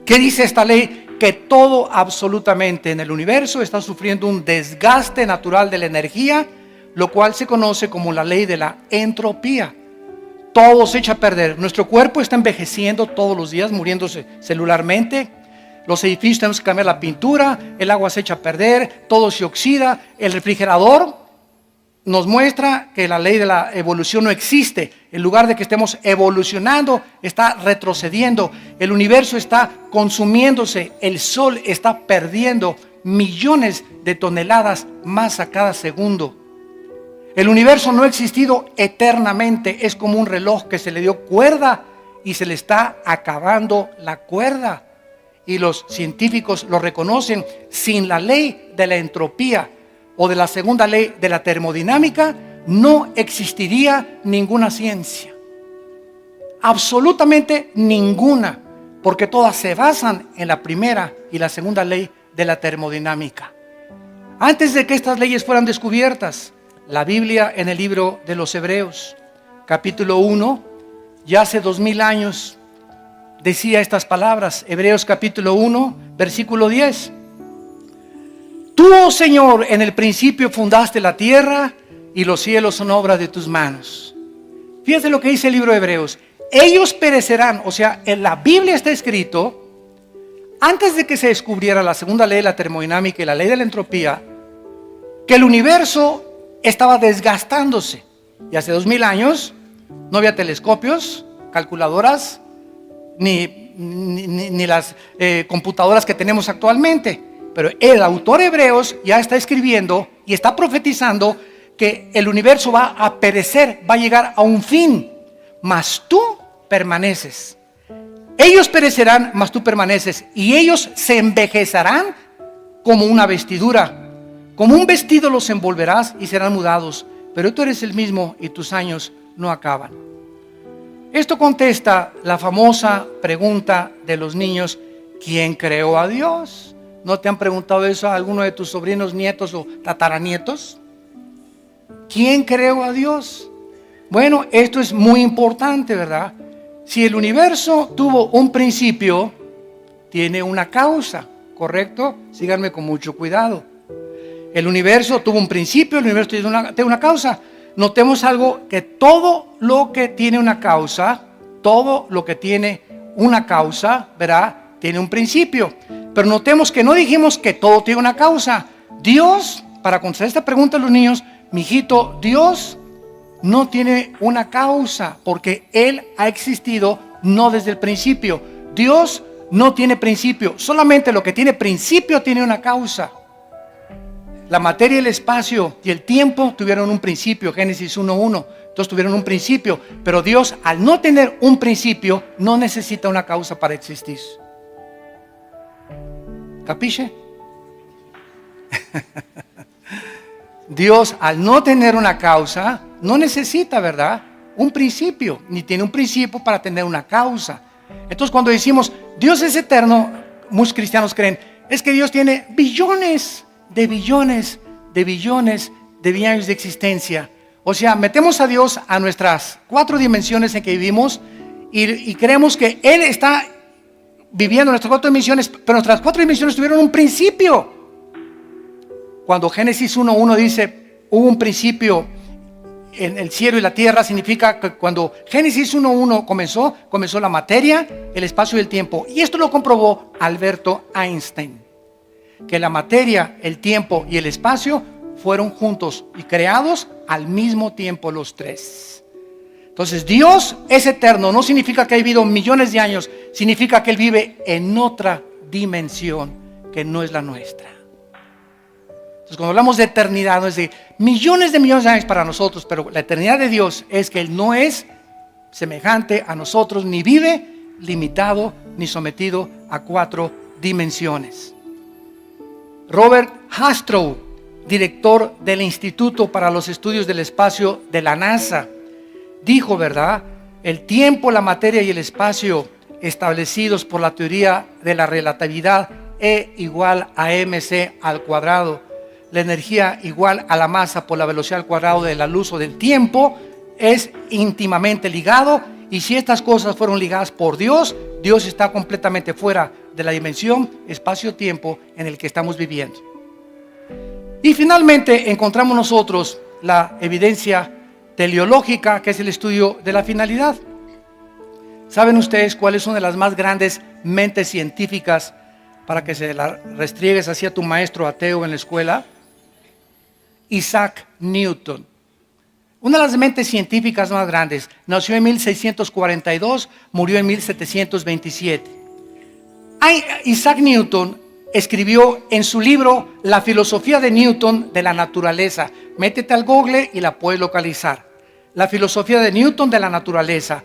¿Qué dice esta ley? Que todo absolutamente en el universo está sufriendo un desgaste natural de la energía, lo cual se conoce como la ley de la entropía. Todo se echa a perder. Nuestro cuerpo está envejeciendo todos los días, muriéndose celularmente. Los edificios tenemos que cambiar la pintura, el agua se echa a perder, todo se oxida, el refrigerador nos muestra que la ley de la evolución no existe. En lugar de que estemos evolucionando, está retrocediendo. El universo está consumiéndose. El sol está perdiendo millones de toneladas más a cada segundo. El universo no ha existido eternamente. Es como un reloj que se le dio cuerda y se le está acabando la cuerda. Y los científicos lo reconocen. Sin la ley de la entropía o de la segunda ley de la termodinámica, no existiría ninguna ciencia. Absolutamente ninguna, porque todas se basan en la primera y la segunda ley de la termodinámica. Antes de que estas leyes fueran descubiertas, la Biblia en el libro de los Hebreos, capítulo 1, ya hace 2000 años, decía estas palabras. Hebreos capítulo 1, versículo 10. Tú, oh Señor, en el principio fundaste la tierra y los cielos son obra de tus manos. Fíjate lo que dice el libro de Hebreos. Ellos perecerán, o sea, en la Biblia está escrito, antes de que se descubriera la segunda ley de la termodinámica y la ley de la entropía, que el universo estaba desgastándose. Y hace 2000 años no había telescopios, calculadoras, ni las computadoras que tenemos actualmente. Pero el autor Hebreos ya está escribiendo y está profetizando que el universo va a perecer, va a llegar a un fin, mas tú permaneces. Ellos perecerán, mas tú permaneces, y ellos se envejecerán como una vestidura. Como un vestido los envolverás y serán mudados, pero tú eres el mismo y tus años no acaban. Esto contesta la famosa pregunta de los niños: ¿quién creó a Dios? ¿No te han preguntado eso a alguno de tus sobrinos, nietos o tataranietos? ¿Quién creó a Dios? Bueno, esto es muy importante, ¿verdad? Si el universo tuvo un principio, tiene una causa, ¿correcto? Síganme con mucho cuidado. El universo tuvo un principio, el universo tiene una causa. Notemos algo, que todo lo que tiene una causa, ¿verdad? Tiene un principio. Pero notemos que no dijimos que todo tiene una causa. Dios, para contestar esta pregunta a los niños, mijito, Dios no tiene una causa, porque Él ha existido no desde el principio. Dios no tiene principio, solamente lo que tiene principio tiene una causa. La materia, el espacio y el tiempo tuvieron un principio, Génesis 1:1. Entonces tuvieron un principio, pero Dios, al no tener un principio, no necesita una causa para existir. ¿Capiche? Dios, al no tener una causa, no necesita, ¿verdad?, un principio, ni tiene un principio para tener una causa. Entonces, cuando decimos Dios es eterno, muchos cristianos creen, es que Dios tiene billones de años de existencia. O sea, metemos a Dios a nuestras 4 dimensiones en que vivimos y creemos que Él está viviendo nuestras 4 dimensiones, pero nuestras 4 dimensiones tuvieron un principio. Cuando Génesis 1:1 dice, hubo un principio en el cielo y la tierra, significa que cuando Génesis 1:1 comenzó la materia, el espacio y el tiempo. Y esto lo comprobó Alberto Einstein, que la materia, el tiempo y el espacio fueron juntos y creados al mismo tiempo los tres. Entonces, Dios es eterno, no significa que ha vivido millones de años, significa que Él vive en otra dimensión que no es la nuestra. Entonces, cuando hablamos de eternidad, no es de millones de años para nosotros, pero la eternidad de Dios es que Él no es semejante a nosotros, ni vive limitado, ni sometido a 4 dimensiones. Robert Hastrow, director del Instituto para los Estudios del Espacio de la NASA, dijo, ¿verdad? El tiempo, la materia y el espacio establecidos por la teoría de la relatividad E igual a mc al cuadrado, la energía igual a la masa por la velocidad al cuadrado de la luz o del tiempo, es íntimamente ligado. Y si estas cosas fueron ligadas por Dios, Dios está completamente fuera de la dimensión espacio-tiempo en el que estamos viviendo. Y finalmente encontramos nosotros la evidencia teleológica, que es el estudio de la finalidad. ¿Saben ustedes cuál es una de las más grandes mentes científicas para que se la restriegues hacia tu maestro ateo en la escuela? Isaac Newton. Una de las mentes científicas más grandes. Nació en 1642, murió en 1727. Isaac Newton escribió en su libro La filosofía de Newton de la naturaleza. Métete al Google y la puedes localizar. La filosofía de Newton de la naturaleza.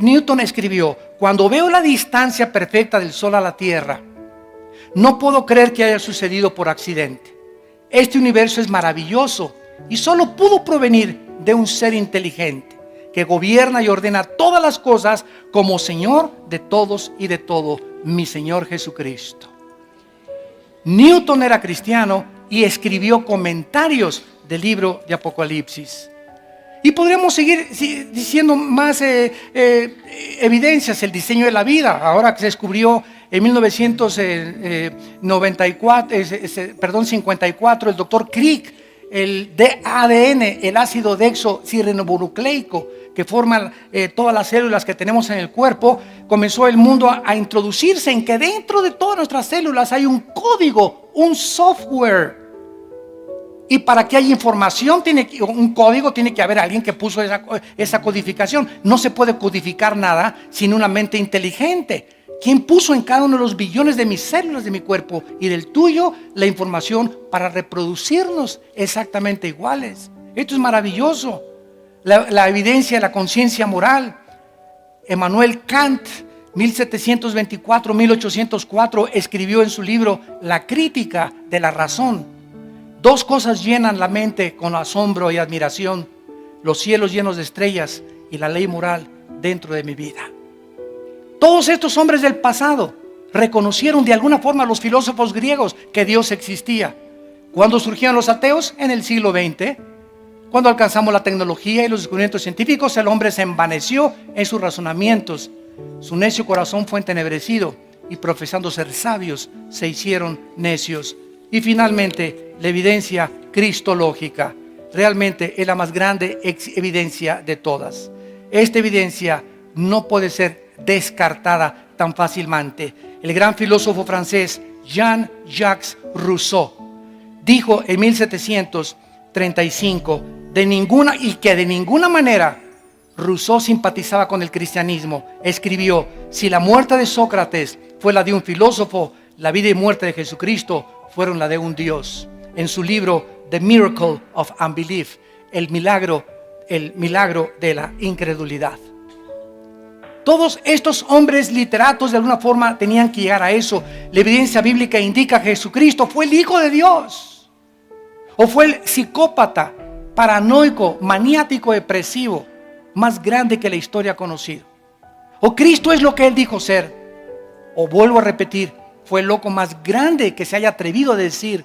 Newton escribió: cuando veo la distancia perfecta del Sol a la Tierra, no puedo creer que haya sucedido por accidente. Este universo es maravilloso y solo pudo provenir de un ser inteligente que gobierna y ordena todas las cosas como Señor de todos y de todo, mi Señor Jesucristo. Newton era cristiano y escribió comentarios del libro de Apocalipsis. Y podríamos seguir diciendo más evidencias. El diseño de la vida, ahora que se descubrió en 1954, el doctor Crick, el ADN, el ácido desoxirribonucleico que forman todas las células que tenemos en el cuerpo, comenzó el mundo a introducirse en que dentro de todas nuestras células hay un código, un software. Y para que haya información, un código, tiene que haber alguien que puso esa codificación. No se puede codificar nada sin una mente inteligente. ¿Quién puso en cada uno de los billones de mis células de mi cuerpo y del tuyo la información para reproducirnos exactamente iguales? Esto es maravilloso. La evidencia de la conciencia moral. Emmanuel Kant, 1724-1804, escribió en su libro La crítica de la razón. Dos cosas llenan la mente con asombro y admiración: los cielos llenos de estrellas y la ley moral dentro de mi vida. Todos estos hombres del pasado reconocieron de alguna forma a los filósofos griegos que Dios existía. ¿Cuándo surgieron los ateos? En el siglo XX. Cuando alcanzamos la tecnología y los descubrimientos científicos, el hombre se envaneció en sus razonamientos. Su necio corazón fue entenebrecido y, profesando ser sabios, se hicieron necios. Y finalmente, la evidencia cristológica realmente es la más grande evidencia de todas. Esta evidencia no puede ser descartada tan fácilmente. El gran filósofo francés Jean-Jacques Rousseau dijo en 1735 de ninguna manera Rousseau simpatizaba con el cristianismo. Escribió: si la muerte de Sócrates fue la de un filósofo, la vida y muerte de Jesucristo fueron la de un Dios. En su libro The Miracle of Unbelief, el milagro de la incredulidad. Todos estos hombres literatos de alguna forma tenían que llegar a eso. La evidencia bíblica indica que Jesucristo fue el Hijo de Dios, o fue el psicópata, paranoico, maniático, depresivo más grande que la historia ha conocido. O Cristo es lo que Él dijo ser. O vuelvo a repetir, fue el loco más grande que se haya atrevido a decir: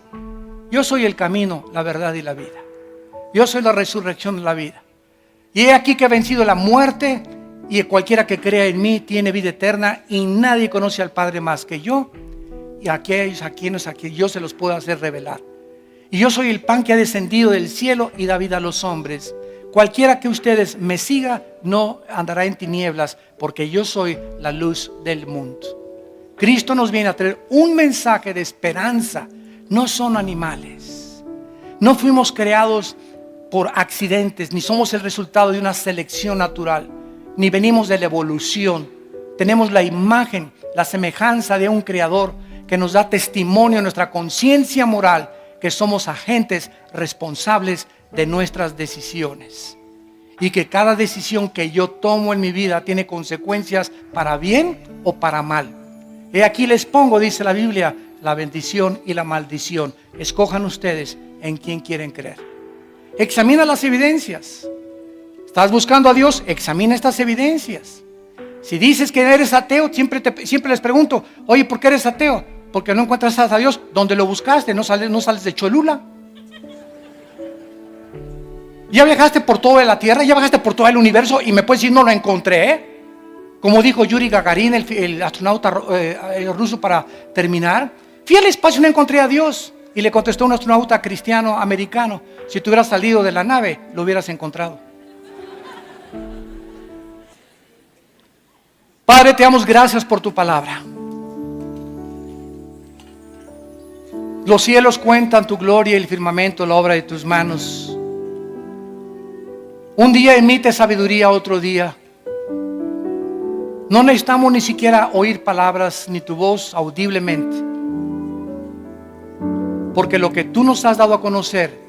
yo soy el camino, la verdad y la vida. Yo soy la resurrección de la vida. Y he aquí que he vencido la muerte, y cualquiera que crea en mí tiene vida eterna, y nadie conoce al Padre más que yo, y aquellos a quienes yo se los puedo hacer revelar. Y yo soy el pan que ha descendido del cielo y da vida a los hombres. Cualquiera que ustedes me siga no andará en tinieblas, porque yo soy la luz del mundo. Cristo nos viene a traer un mensaje de esperanza. No son animales. No fuimos creados por accidentes, ni somos el resultado de una selección natural, ni venimos de la evolución. Tenemos la imagen, la semejanza de un creador que nos da testimonio en nuestra conciencia moral que somos agentes responsables de nuestras decisiones, y que cada decisión que yo tomo en mi vida tiene consecuencias para bien o para mal. He aquí les pongo, dice la Biblia, la bendición y la maldición. Escojan ustedes en quién quieren creer. Examina las evidencias. ¿Estás buscando a Dios? Examina estas evidencias. Si dices que eres ateo, siempre les pregunto: oye, ¿por qué eres ateo? Porque no encuentras a Dios. ¿Dónde lo buscaste? ¿No sales de Cholula? Ya viajaste por toda la tierra, ya viajaste por todo el universo y me puedes decir: no lo encontré. Como dijo Yuri Gagarin, el astronauta ruso, para terminar: fui al espacio y no encontré a Dios. Y le contestó un astronauta cristiano americano: si tú hubieras salido de la nave, lo hubieras encontrado. Padre, te damos gracias por tu palabra. Los cielos cuentan tu gloria y el firmamento la obra de tus manos. Un día emite sabiduría, otro día. No necesitamos ni siquiera oír palabras ni tu voz audiblemente, porque lo que tú nos has dado a conocer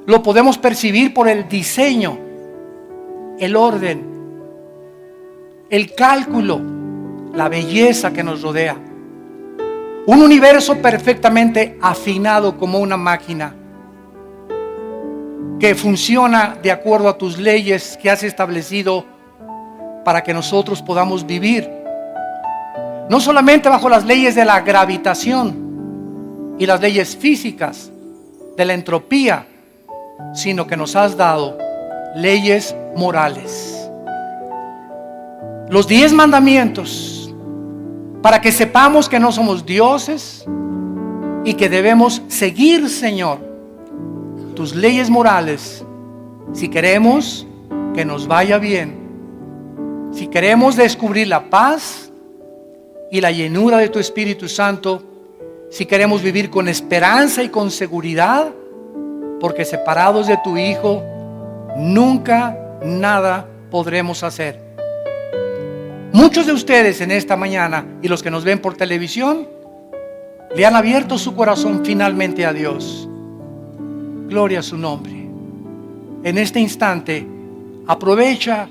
lo podemos percibir por el diseño, el orden, el cálculo, la belleza que nos rodea. Un universo perfectamente afinado como una máquina que funciona de acuerdo a tus leyes que has establecido para que nosotros podamos vivir, no solamente bajo las leyes de la gravitación y las leyes físicas de la entropía, sino que nos has dado leyes morales. Los 10 mandamientos, para que sepamos que no somos dioses y que debemos seguir, Señor, tus leyes morales, si queremos que nos vaya bien, si queremos descubrir la paz y la llenura de tu Espíritu Santo, si queremos vivir con esperanza y con seguridad, porque separados de tu Hijo nunca nada podremos hacer. Muchos de ustedes en esta mañana y los que nos ven por televisión le han abierto su corazón finalmente a Dios. Gloria a su nombre. En este instante aprovecha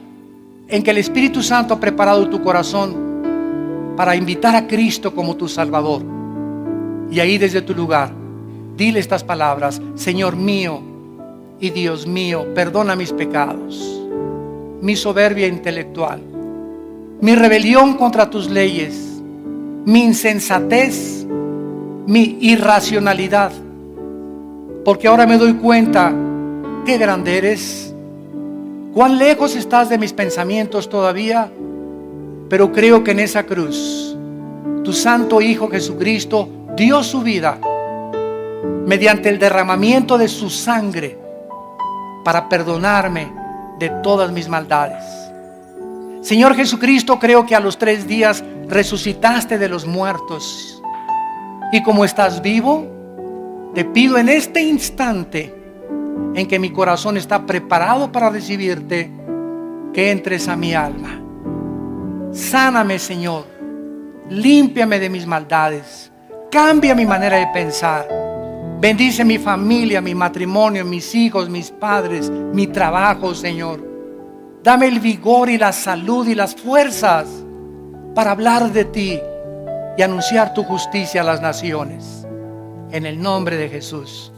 en que el Espíritu Santo ha preparado tu corazón para invitar a Cristo como tu Salvador. Y ahí desde tu lugar dile estas palabras: Señor mío y Dios mío, perdona mis pecados, mi soberbia intelectual, mi rebelión contra tus leyes, mi insensatez, mi irracionalidad, porque ahora me doy cuenta qué grande eres, cuán lejos estás de mis pensamientos todavía, pero creo que en esa cruz tu santo Hijo Jesucristo dio su vida mediante el derramamiento de su sangre para perdonarme de todas mis maldades. Señor Jesucristo, creo que a los 3 días resucitaste de los muertos, y como estás vivo, te pido en este instante en que mi corazón está preparado para recibirte, que entres a mi alma. Sáname, Señor, límpiame de mis maldades, cambia mi manera de pensar, bendice mi familia, mi matrimonio, mis hijos, mis padres, mi trabajo, Señor. Dame el vigor y la salud y las fuerzas para hablar de ti y anunciar tu justicia a las naciones. En el nombre de Jesús.